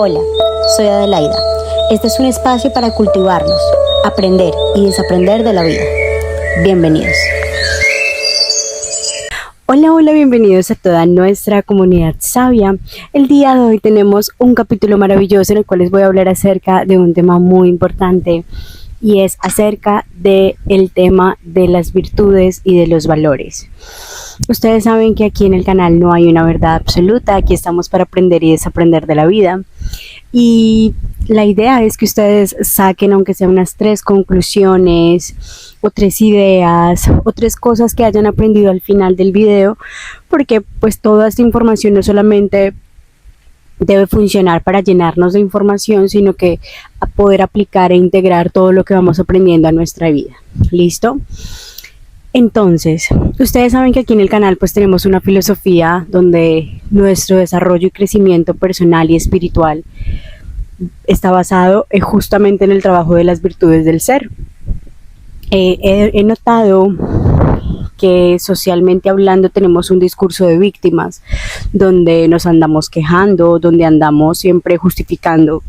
Hola, soy Adelaida. Este es un espacio para cultivarnos, aprender y desaprender de la vida. Bienvenidos. Hola, bienvenidos a toda nuestra comunidad sabia. El día de hoy tenemos un capítulo maravilloso en el cual les voy a hablar acerca de un tema muy importante y es acerca del tema de las virtudes y de los valores. Ustedes saben que aquí en el canal no hay una verdad absoluta, aquí estamos para aprender y desaprender de la vida. Y la idea es que ustedes saquen aunque sea unas 3 conclusiones o 3 ideas o 3 cosas que hayan aprendido al final del video, porque pues toda esta información no solamente debe funcionar para llenarnos de información, sino que a poder aplicar e integrar todo lo que vamos aprendiendo a nuestra vida. ¿Listo? Entonces, ustedes saben que aquí en el canal pues tenemos una filosofía donde nuestro desarrollo y crecimiento personal y espiritual está basado justamente en el trabajo de las virtudes del ser. He notado que socialmente hablando tenemos un discurso de víctimas, donde nos andamos quejando, donde andamos siempre justificando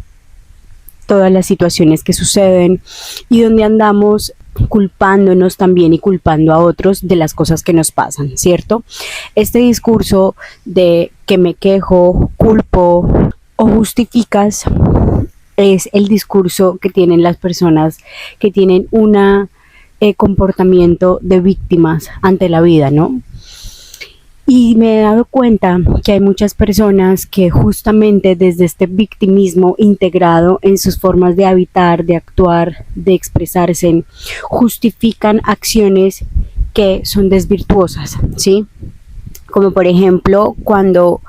todas las situaciones que suceden y donde andamos culpándonos también y culpando a otros de las cosas que nos pasan, ¿cierto? Este discurso de que me quejo, culpo o justificas es el discurso que tienen las personas que tienen un comportamiento de víctimas ante la vida, ¿no? Y me he dado cuenta que hay muchas personas que justamente desde este victimismo integrado en sus formas de habitar, de actuar, de expresarse, justifican acciones que son desvirtuosas, ¿sí? Como por ejemplo cuando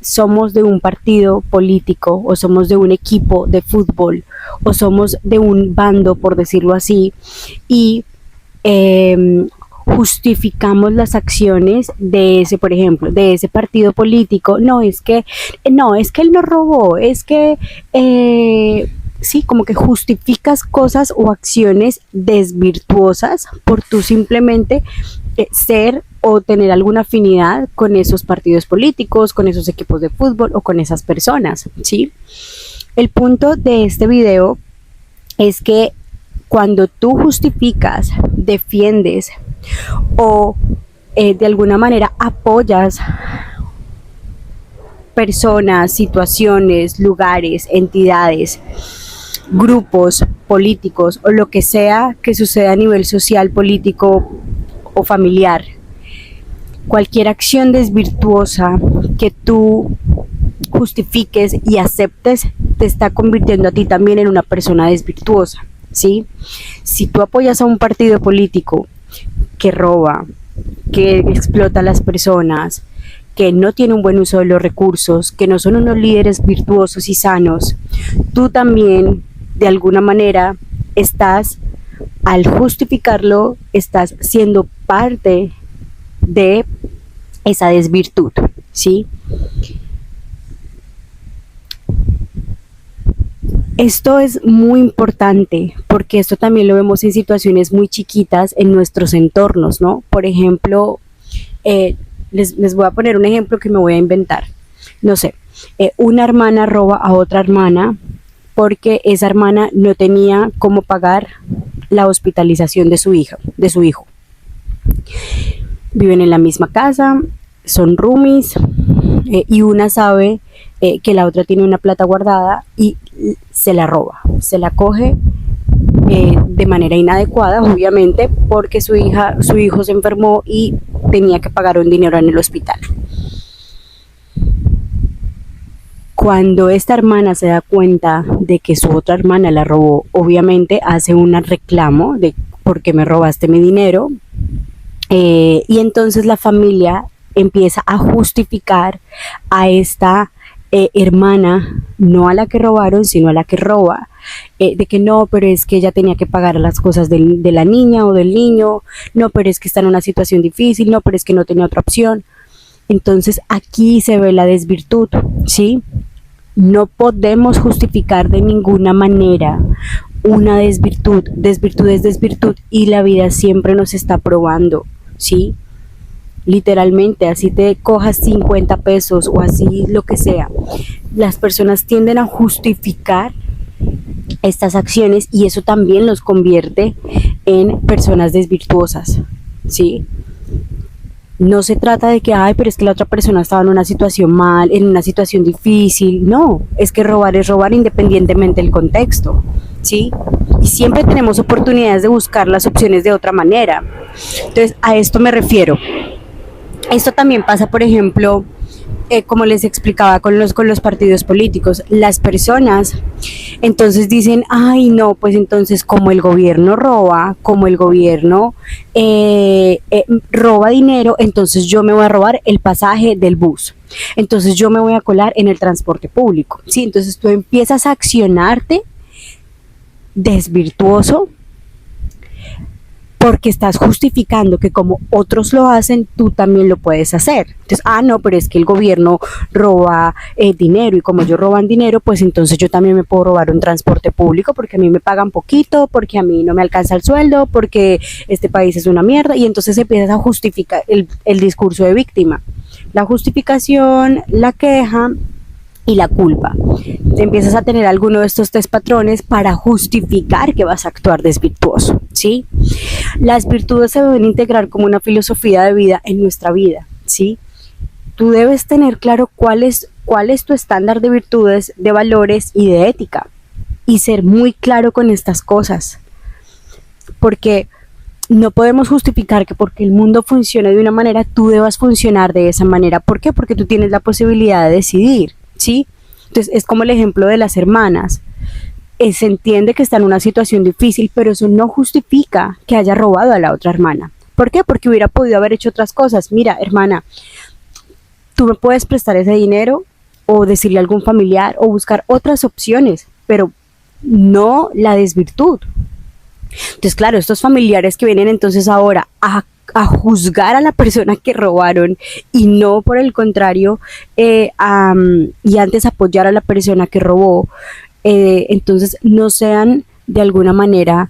somos de un partido político o somos de un equipo de fútbol o somos de un bando, por decirlo así, y justificamos las acciones de ese, por ejemplo, de ese partido político. No, es que él no robó, es que sí, como que justificas cosas o acciones desvirtuosas por tú simplemente ser o tener alguna afinidad con esos partidos políticos, con esos equipos de fútbol o con esas personas, ¿sí? El punto de este video es que cuando tú justificas, defiendes o de alguna manera apoyas personas, situaciones, lugares, entidades, grupos políticos o lo que sea que suceda a nivel social, político o familiar, cualquier acción desvirtuosa que tú justifiques y aceptes te está convirtiendo a ti también en una persona desvirtuosa, ¿sí? Si tú apoyas a un partido político que roba, que explota a las personas, que no tiene un buen uso de los recursos, que no son unos líderes virtuosos y sanos, tú también de alguna manera estás, al justificarlo, estás siendo parte de esa desvirtud, ¿sí? Esto es muy importante porque esto también lo vemos en situaciones muy chiquitas en nuestros entornos, ¿no? Por ejemplo, les voy a poner un ejemplo que me voy a inventar. No sé, una hermana roba a otra hermana porque esa hermana no tenía cómo pagar la hospitalización de su hijo. Viven en la misma casa, son roomies y una sabe que la otra tiene una plata guardada y se la roba, se la coge de manera inadecuada, obviamente, porque su hijo se enfermó y tenía que pagar un dinero en el hospital. Cuando esta hermana se da cuenta de que su otra hermana la robó, obviamente hace un reclamo de ¿por qué me robaste mi dinero? Y entonces la familia empieza a justificar a esta hermana, no a la que robaron, sino a la que roba, de que no, pero es que ella tenía que pagar las cosas de la niña o del niño, no, pero es que está en una situación difícil, no, pero es que no tenía otra opción. Entonces aquí se ve la desvirtud, ¿sí? No podemos justificar de ninguna manera una desvirtud. Desvirtud es desvirtud y la vida siempre nos está probando, ¿sí? literalmente, así te cojas 50 pesos o así lo que sea. Las personas tienden a justificar estas acciones y eso también los convierte en personas desvirtuosas, ¿sí? No se trata de que, ay, pero es que la otra persona estaba en una situación mal, en una situación difícil. No, es que robar es robar independientemente del contexto, ¿sí? Y siempre tenemos oportunidades de buscar las opciones de otra manera. Entonces, a esto me refiero. Esto también pasa, por ejemplo, como les explicaba con los partidos políticos, las personas entonces dicen, ay no, pues entonces como el gobierno roba, como el gobierno roba dinero, entonces yo me voy a robar el pasaje del bus, entonces yo me voy a colar en el transporte público, ¿sí? Entonces tú empiezas a accionarte desvirtuoso porque estás justificando que como otros lo hacen, tú también lo puedes hacer. Entonces, no, pero es que el gobierno roba dinero y como ellos roban dinero, pues entonces yo también me puedo robar un transporte público porque a mí me pagan poquito, porque a mí no me alcanza el sueldo, porque este país es una mierda y entonces empiezas a justificar el discurso de víctima. La justificación, la queja y la culpa. Empiezas a tener alguno de estos tres patrones para justificar que vas a actuar desvirtuoso, ¿sí? Las virtudes se deben integrar como una filosofía de vida en nuestra vida, ¿sí? Tú debes tener claro cuál es tu estándar de virtudes, de valores y de ética y ser muy claro con estas cosas, porque no podemos justificar que porque el mundo funcione de una manera, tú debas funcionar de esa manera. ¿Por qué? Porque tú tienes la posibilidad de decidir, ¿sí? Entonces es como el ejemplo de las hermanas. Se entiende que está en una situación difícil, pero eso no justifica que haya robado a la otra hermana. ¿Por qué? Porque hubiera podido haber hecho otras cosas. Mira, hermana, tú me puedes prestar ese dinero o decirle a algún familiar o buscar otras opciones, pero no la desvirtud. Entonces, claro, estos familiares que vienen entonces ahora a juzgar a la persona que robaron y no por el contrario y antes apoyar a la persona que robó, entonces no sean de alguna manera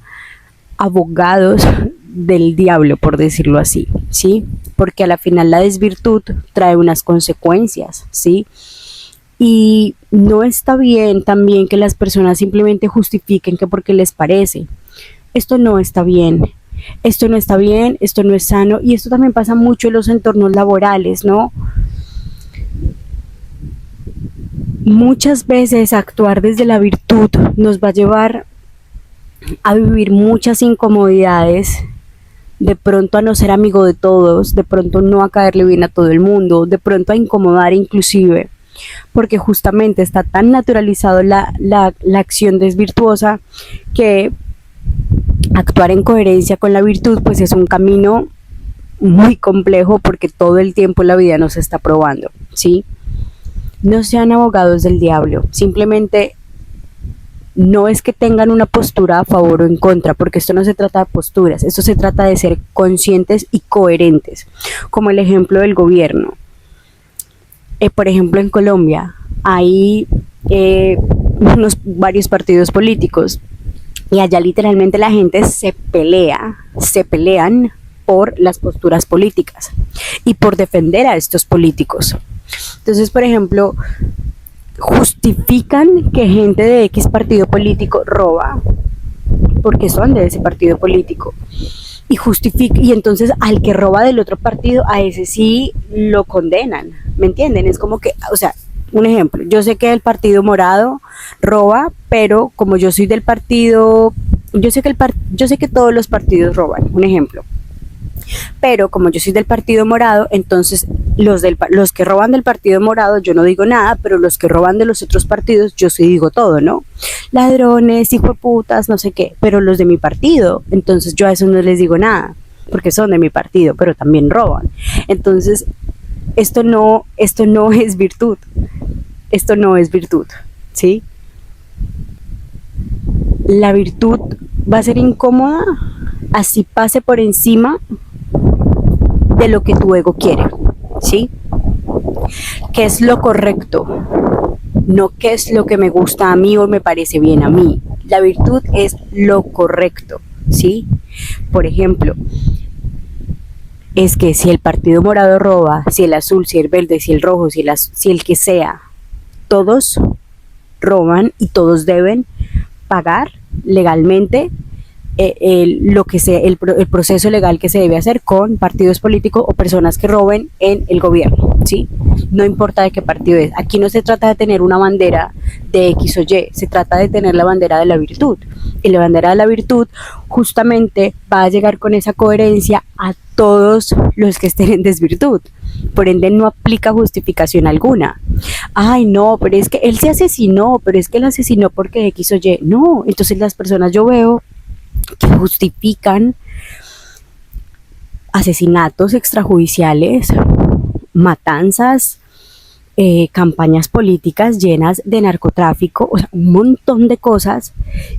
abogados del diablo, por decirlo así, ¿sí? Porque a la final la desvirtud trae unas consecuencias, ¿sí? Y no está bien también que las personas simplemente justifiquen que porque les parece. Esto no está bien, esto no está bien, esto no es sano y esto también pasa mucho en los entornos laborales, ¿no? Muchas veces actuar desde la virtud nos va a llevar a vivir muchas incomodidades, de pronto a no ser amigo de todos, de pronto no a caerle bien a todo el mundo, de pronto a incomodar inclusive, porque justamente está tan naturalizado la acción desvirtuosa que actuar en coherencia con la virtud pues es un camino muy complejo porque todo el tiempo la vida nos está probando, ¿sí? No sean abogados del diablo, simplemente no es que tengan una postura a favor o en contra, porque esto no se trata de posturas, esto se trata de ser conscientes y coherentes, como el ejemplo del gobierno. Por ejemplo, en Colombia hay varios partidos políticos y allá literalmente la gente se pelean por las posturas políticas y por defender a estos políticos. Entonces, por ejemplo, justifican que gente de X partido político roba porque son de ese partido político y entonces al que roba del otro partido, a ese sí lo condenan, ¿me entienden? Es como que, o sea, un ejemplo, yo sé que el partido morado roba, pero como yo soy del partido, yo sé que todos los partidos roban, un ejemplo. Pero como yo soy del partido morado, entonces los que roban del partido morado yo no digo nada, pero los que roban de los otros partidos yo sí digo todo, ¿no? Ladrones, hijueputas, no sé qué, pero los de mi partido, entonces yo a eso no les digo nada, porque son de mi partido, pero también roban. Entonces, esto no es virtud, ¿sí? La virtud va a ser incómoda, así pase por encima de lo que tu ego quiere, ¿sí? ¿Qué es lo correcto? No qué es lo que me gusta a mí o me parece bien a mí. La virtud es lo correcto, ¿sí? Por ejemplo, es que si el partido morado roba, si el azul, si el verde, si el rojo, si el que sea, todos roban y todos deben pagar legalmente lo que sea, el proceso legal que se debe hacer con partidos políticos o personas que roben en el gobierno, ¿sí? No importa de qué partido es. Aquí no se trata de tener una bandera de X o Y, se trata de tener la bandera de la virtud. Y la bandera de la virtud justamente va a llegar con esa coherencia a todos los que estén en desvirtud. Por ende no aplica justificación alguna. Ay, no, pero es que él se asesinó, pero es que él asesinó porque X o Y. No, entonces las personas yo veo que justifican asesinatos extrajudiciales, matanzas, campañas políticas llenas de narcotráfico, o sea, un montón de cosas,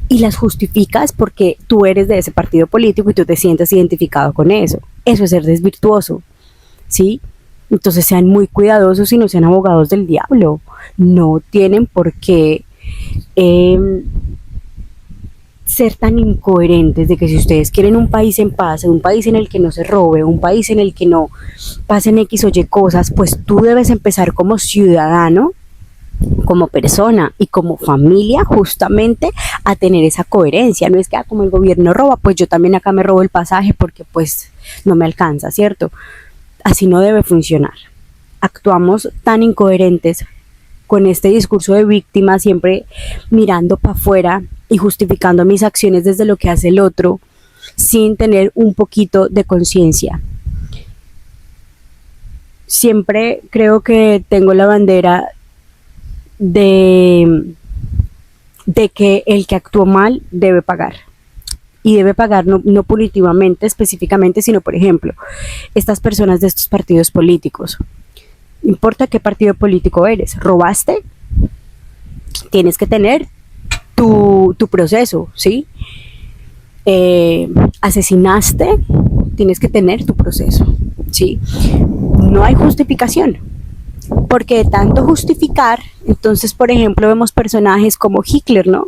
y las justificas porque tú eres de ese partido político y tú te sientes identificado con eso. Eso es ser desvirtuoso, ¿sí? Entonces sean muy cuidadosos y no sean abogados del diablo. No tienen por qué ser tan incoherentes de que si ustedes quieren un país en paz, un país en el que no se robe, un país en el que no pasen X o Y cosas, pues tú debes empezar como ciudadano, como persona y como familia justamente a tener esa coherencia. No es que como el gobierno roba, pues yo también acá me robo el pasaje porque pues no me alcanza, ¿cierto? Así no debe funcionar. Actuamos tan incoherentes con este discurso de víctima, siempre mirando para afuera y justificando mis acciones desde lo que hace el otro, sin tener un poquito de conciencia. Siempre creo que tengo la bandera de que el que actuó mal debe pagar. Y debe pagar no punitivamente, específicamente, sino, por ejemplo, estas personas de estos partidos políticos. No importa qué partido político eres, robaste, tienes que tener tu proceso, ¿sí? Asesinaste, tienes que tener tu proceso, ¿sí? No hay justificación, porque de tanto justificar, entonces, por ejemplo, vemos personajes como Hitler, ¿no?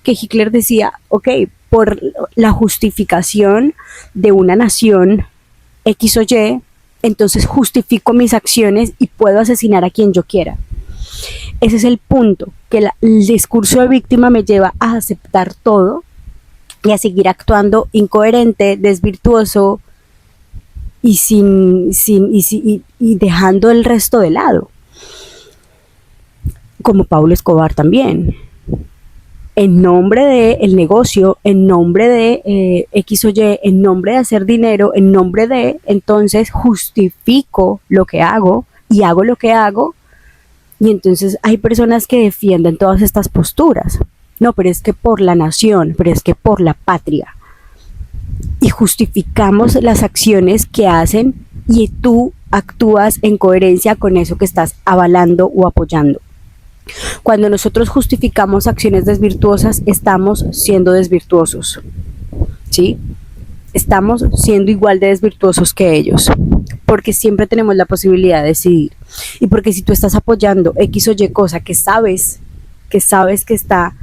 Que Hitler decía, ok, por la justificación de una nación X o Y, entonces justifico mis acciones y puedo asesinar a quien yo quiera. Ese es el punto, que el discurso de víctima me lleva a aceptar todo y a seguir actuando incoherente, desvirtuoso y dejando el resto de lado. Como Pablo Escobar también. En nombre del negocio, en nombre de X o Y, en nombre de hacer dinero, en nombre de, entonces justifico lo que hago y hago lo que hago. Y entonces hay personas que defienden todas estas posturas. No, pero es que por la nación, pero es que por la patria. Y justificamos las acciones que hacen y tú actúas en coherencia con eso que estás avalando o apoyando. Cuando nosotros justificamos acciones desvirtuosas, estamos siendo desvirtuosos, ¿sí? Estamos siendo igual de desvirtuosos que ellos, porque siempre tenemos la posibilidad de decidir. Y porque si tú estás apoyando X o Y cosa que sabes que está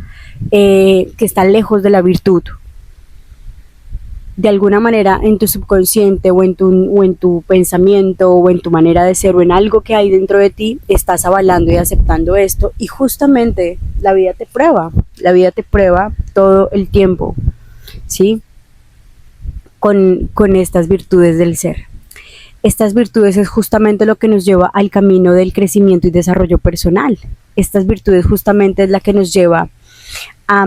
lejos de la virtud, de alguna manera en tu subconsciente o en tu pensamiento o en tu manera de ser o en algo que hay dentro de ti, estás avalando y aceptando esto, y justamente la vida te prueba todo el tiempo, ¿sí? Con estas virtudes del ser. Estas virtudes es justamente lo que nos lleva al camino del crecimiento y desarrollo personal. Estas virtudes justamente es la que nos lleva a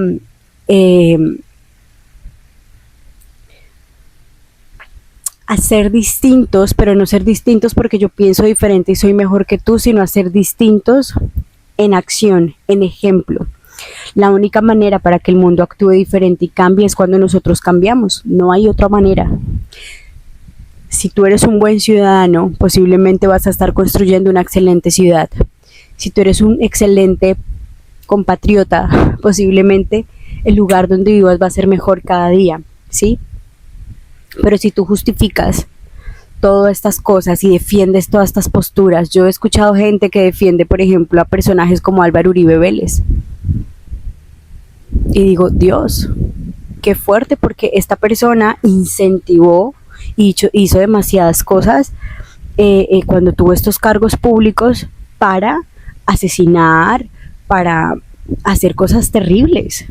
ser distintos, pero no ser distintos porque yo pienso diferente y soy mejor que tú, sino a ser distintos en acción, en ejemplo. La única manera para que el mundo actúe diferente y cambie es cuando nosotros cambiamos. No hay otra manera. Si tú eres un buen ciudadano, posiblemente vas a estar construyendo una excelente ciudad. Si tú eres un excelente compatriota, posiblemente el lugar donde vivas va a ser mejor cada día, ¿sí? Pero si tú justificas todas estas cosas y defiendes todas estas posturas, yo he escuchado gente que defiende, por ejemplo, a personajes como Álvaro Uribe Vélez. Y digo, Dios, qué fuerte, porque esta persona incentivó y hizo demasiadas cosas cuando tuvo estos cargos públicos para asesinar, para hacer cosas terribles.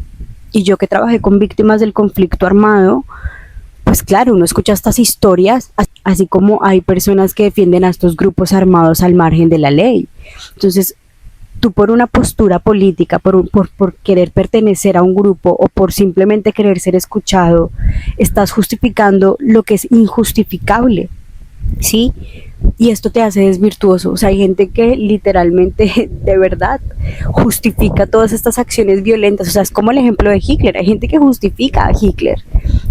Y yo que trabajé con víctimas del conflicto armado, pues claro, uno escucha estas historias, así como hay personas que defienden a estos grupos armados al margen de la ley. Entonces, tú por una postura política, por querer pertenecer a un grupo o por simplemente querer ser escuchado, estás justificando lo que es injustificable, ¿sí? Y esto te hace desvirtuoso. O sea, hay gente que literalmente, de verdad, justifica todas estas acciones violentas. O sea, es como el ejemplo de Hitler. Hay gente que justifica a Hitler.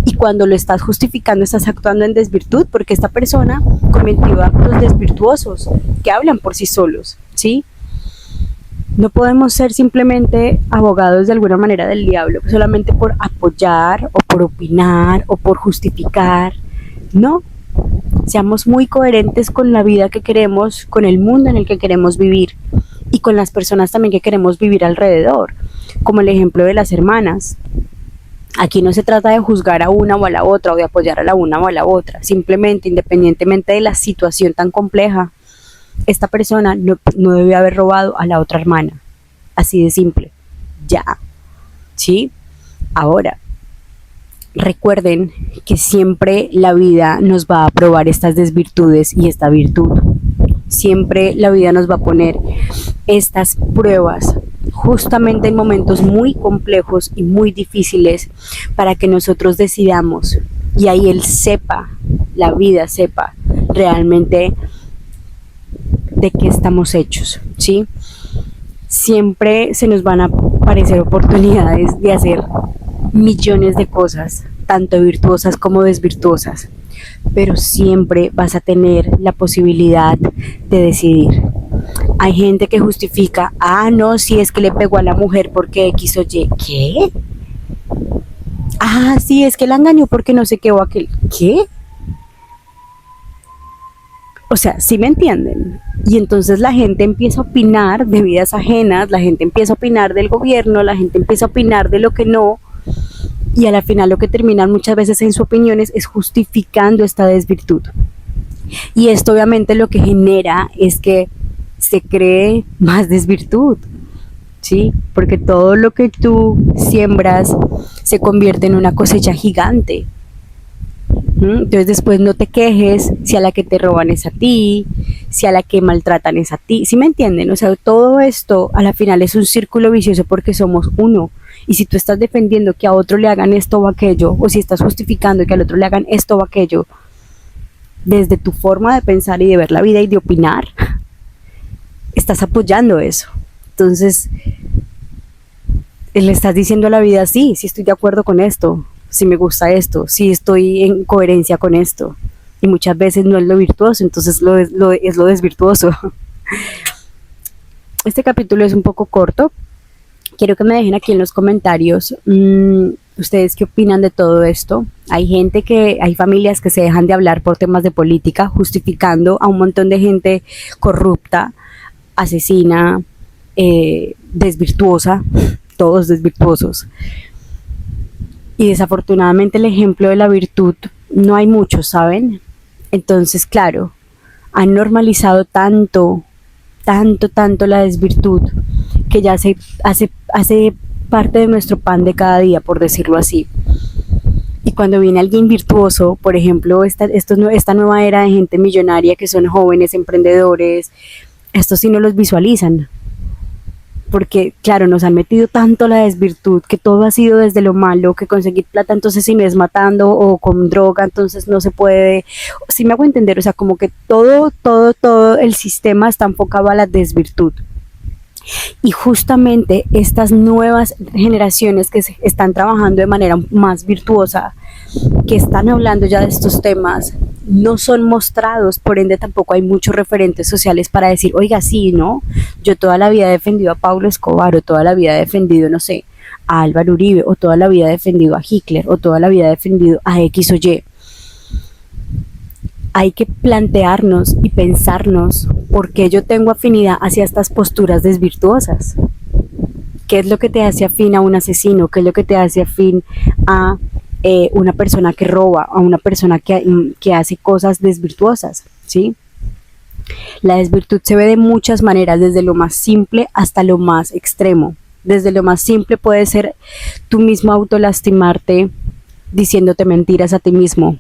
Y cuando lo estás justificando, estás actuando en desvirtud, porque esta persona cometió actos desvirtuosos que hablan por sí solos, ¿sí? No podemos ser simplemente abogados de alguna manera del diablo, solamente por apoyar o por opinar o por justificar. No, seamos muy coherentes con la vida que queremos, con el mundo en el que queremos vivir y con las personas también que queremos vivir alrededor, como el ejemplo de las hermanas. Aquí no se trata de juzgar a una o a la otra o de apoyar a la una o a la otra, simplemente independientemente de la situación tan compleja, esta persona no debe haber robado a la otra hermana, así de simple, ya, ¿sí? Ahora, recuerden que siempre la vida nos va a probar estas desvirtudes y esta virtud. Siempre la vida nos va a poner estas pruebas justamente en momentos muy complejos y muy difíciles para que nosotros decidamos y ahí él sepa, la vida sepa realmente de qué estamos hechos, ¿sí? Siempre se nos van a aparecer oportunidades de hacer millones de cosas, tanto virtuosas como desvirtuosas, pero siempre vas a tener la posibilidad de decidir. Hay gente que justifica, no, si es que le pegó a la mujer porque X o Y. ¿Qué? Sí, es que la engañó porque no sé qué o aquel. ¿Qué? O sea, ¿sí me entienden? Y entonces la gente empieza a opinar de vidas ajenas, la gente empieza a opinar del gobierno, la gente empieza a opinar de lo que no, y a la final lo que terminan muchas veces en sus opiniones es justificando esta desvirtud. Y esto obviamente lo que genera es que se cree más desvirtud, ¿sí? Porque todo lo que tú siembras se convierte en una cosecha gigante. Entonces después no te quejes si a la que te roban es a ti, si a la que maltratan es a ti, ¿sí me entienden? O sea, todo esto a la final es un círculo vicioso porque somos uno. Y si tú estás defendiendo que a otro le hagan esto o aquello, o si estás justificando que al otro le hagan esto o aquello, desde tu forma de pensar y de ver la vida y de opinar, estás apoyando eso. Entonces, le estás diciendo a la vida, sí estoy de acuerdo con esto, sí me gusta esto, sí estoy en coherencia con esto. Y muchas veces no es lo virtuoso, entonces es lo desvirtuoso. Este capítulo es un poco corto. Quiero que me dejen aquí en los comentarios ustedes qué opinan de todo esto. Hay familias que se dejan de hablar por temas de política, justificando a un montón de gente corrupta, asesina, desvirtuosa, todos desvirtuosos. Y desafortunadamente el ejemplo de la virtud no hay muchos, ¿saben? Entonces, claro, han normalizado tanto la desvirtud que ya hace parte de nuestro pan de cada día, por decirlo así. Y cuando viene alguien virtuoso, por ejemplo, esta nueva era de gente millonaria que son jóvenes, emprendedores, estos sí no los visualizan. Porque, claro, nos han metido tanto la desvirtud, que todo ha sido desde lo malo, que conseguir plata entonces si no es matando o con droga, entonces no se puede. Sí me hago entender, o sea, como que todo el sistema está enfocado a la desvirtud. Y justamente estas nuevas generaciones que están trabajando de manera más virtuosa, que están hablando ya de estos temas, no son mostrados, por ende tampoco hay muchos referentes sociales para decir, oiga, sí, ¿no? Yo toda la vida he defendido a Pablo Escobar, o toda la vida he defendido, no sé, a Álvaro Uribe, o toda la vida he defendido a Hitler, o toda la vida he defendido a X o Y. Hay que plantearnos y pensarnos por qué yo tengo afinidad hacia estas posturas desvirtuosas. ¿Qué es lo que te hace afín a un asesino? ¿Qué es lo que te hace afín a una persona que roba, a una persona que hace cosas desvirtuosas, ¿sí? La desvirtud se ve de muchas maneras, desde lo más simple hasta lo más extremo. Desde lo más simple puede ser tú mismo autolastimarte diciéndote mentiras a ti mismo.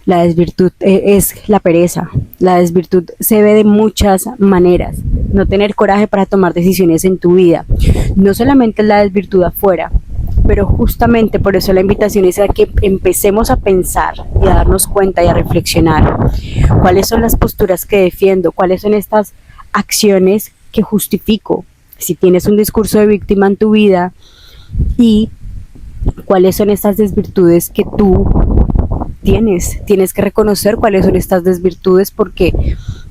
La desvirtud es la pereza. La desvirtud se ve de muchas maneras. No tener coraje para tomar decisiones en tu vida. No solamente es la desvirtud afuera, pero justamente por eso la invitación es a que empecemos a pensar y a darnos cuenta y a reflexionar cuáles son las posturas que defiendo, cuáles son estas acciones que justifico, si tienes un discurso de víctima en tu vida, y cuáles son estas desvirtudes que tú tienes que reconocer cuáles son estas desvirtudes, porque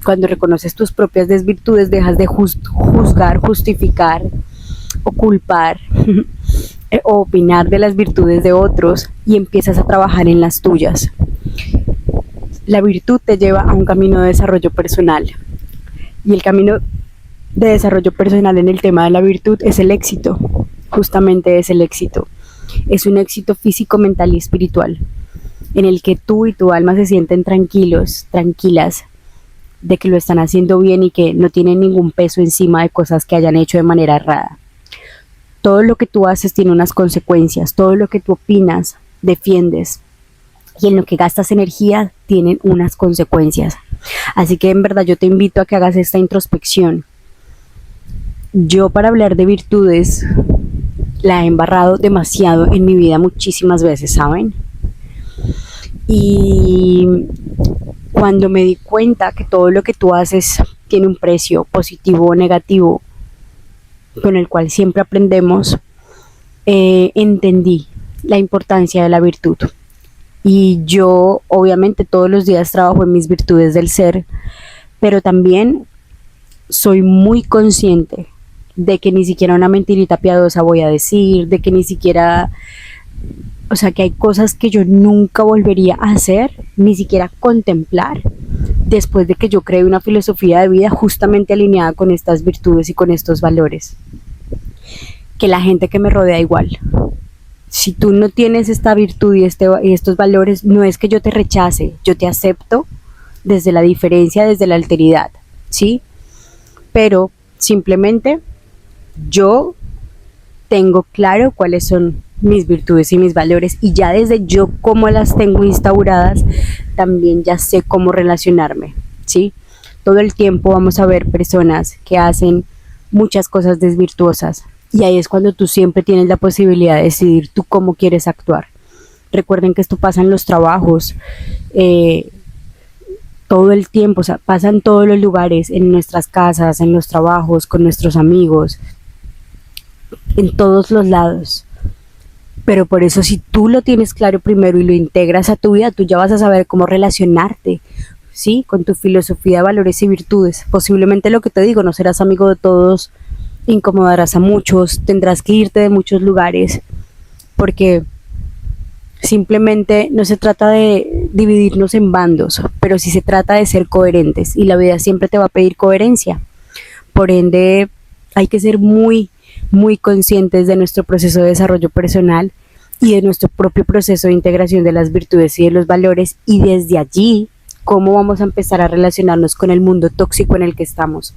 cuando reconoces tus propias desvirtudes dejas de juzgar, justificar o culpar o opinar de las virtudes de otros y empiezas a trabajar en las tuyas. La virtud te lleva a un camino de desarrollo personal, y el camino de desarrollo personal en el tema de la virtud es el éxito. Justamente es el éxito. Es un éxito físico, mental y espiritual, en el que tú y tu alma se sienten tranquilos, tranquilas, de que lo están haciendo bien y que no tienen ningún peso encima de cosas que hayan hecho de manera errada. Todo lo que tú haces tiene unas consecuencias, todo lo que tú opinas, defiendes y en lo que gastas energía tienen unas consecuencias. Así que en verdad yo te invito a que hagas esta introspección. Yo, para hablar de virtudes, la he embarrado demasiado en mi vida muchísimas veces, ¿saben? Y cuando me di cuenta que todo lo que tú haces tiene un precio, positivo o negativo, con el cual siempre aprendemos, entendí la importancia de la virtud. Y yo obviamente todos los días trabajo en mis virtudes del ser, pero también soy muy consciente de que ni siquiera una mentirita piadosa voy a decir, de que ni siquiera, o sea, que hay cosas que yo nunca volvería a hacer, ni siquiera contemplar, después de que yo creé una filosofía de vida justamente alineada con estas virtudes y con estos valores. Que la gente que me rodea igual. Si tú no tienes esta virtud y estos valores, no es que yo te rechace, yo te acepto desde la diferencia, desde la alteridad, ¿sí? Pero simplemente yo tengo claro cuáles son mis virtudes y mis valores, y ya desde yo cómo las tengo instauradas, también ya sé cómo relacionarme, ¿sí? Todo el tiempo vamos a ver personas que hacen muchas cosas desvirtuosas, y ahí es cuando tú siempre tienes la posibilidad de decidir tú cómo quieres actuar. Recuerden que esto pasa en los trabajos, todo el tiempo, o sea, pasa en todos los lugares, en nuestras casas, en los trabajos, con nuestros amigos, en todos los lados. Pero por eso, si tú lo tienes claro primero y lo integras a tu vida, tú ya vas a saber cómo relacionarte, ¿sí? Con tu filosofía de valores y virtudes. Posiblemente, lo que te digo, no serás amigo de todos, incomodarás a muchos, tendrás que irte de muchos lugares, porque simplemente no se trata de dividirnos en bandos, pero sí se trata de ser coherentes, y la vida siempre te va a pedir coherencia. Por ende, hay que ser muy conscientes de nuestro proceso de desarrollo personal y de nuestro propio proceso de integración de las virtudes y de los valores, y desde allí cómo vamos a empezar a relacionarnos con el mundo tóxico en el que estamos.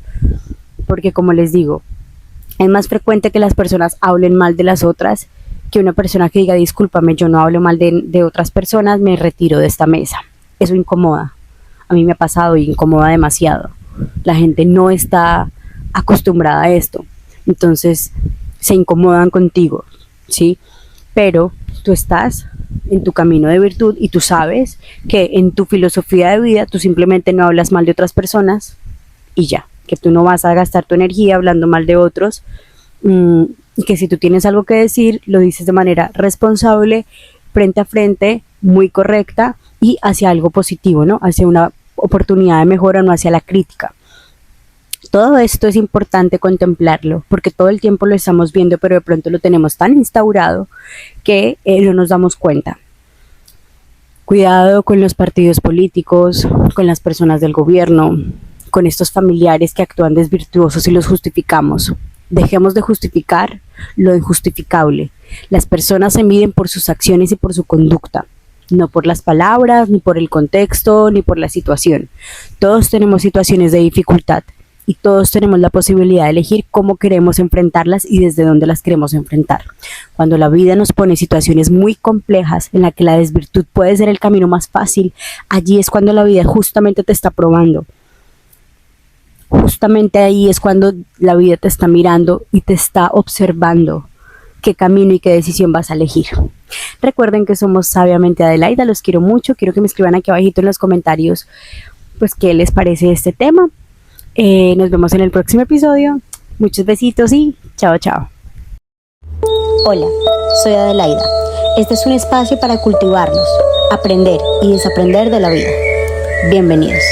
Porque, como les digo, es más frecuente que las personas hablen mal de las otras que una persona que diga: discúlpame, yo no hablo mal de otras personas, me retiro de esta mesa. Eso incomoda. A mí me ha pasado y incomoda demasiado. La gente no está acostumbrada a esto, entonces se incomodan contigo, ¿sí? Pero tú estás en tu camino de virtud y tú sabes que en tu filosofía de vida tú simplemente no hablas mal de otras personas y ya, que tú no vas a gastar tu energía hablando mal de otros, y que si tú tienes algo que decir, lo dices de manera responsable, frente a frente, muy correcta y hacia algo positivo, ¿no? Hacia una oportunidad de mejora, no hacia la crítica. Todo esto es importante contemplarlo, porque todo el tiempo lo estamos viendo, pero de pronto lo tenemos tan instaurado que no nos damos cuenta. Cuidado con los partidos políticos, con las personas del gobierno, con estos familiares que actúan desvirtuosos y los justificamos. Dejemos de justificar lo injustificable. Las personas se miden por sus acciones y por su conducta, no por las palabras, ni por el contexto, ni por la situación. Todos tenemos situaciones de dificultad y todos tenemos la posibilidad de elegir cómo queremos enfrentarlas y desde dónde las queremos enfrentar. Cuando la vida nos pone situaciones muy complejas en la que la desvirtud puede ser el camino más fácil, allí es cuando la vida justamente te está probando. Justamente ahí es cuando la vida te está mirando y te está observando qué camino y qué decisión vas a elegir. Recuerden que somos Sabiamente Adelaida, los quiero mucho, quiero que me escriban aquí abajito en los comentarios pues qué les parece este tema. Nos vemos en el próximo episodio, muchos besitos y chao chao. Hola, soy Adelaida. Este es un espacio para cultivarnos, aprender y desaprender de la vida. Bienvenidos.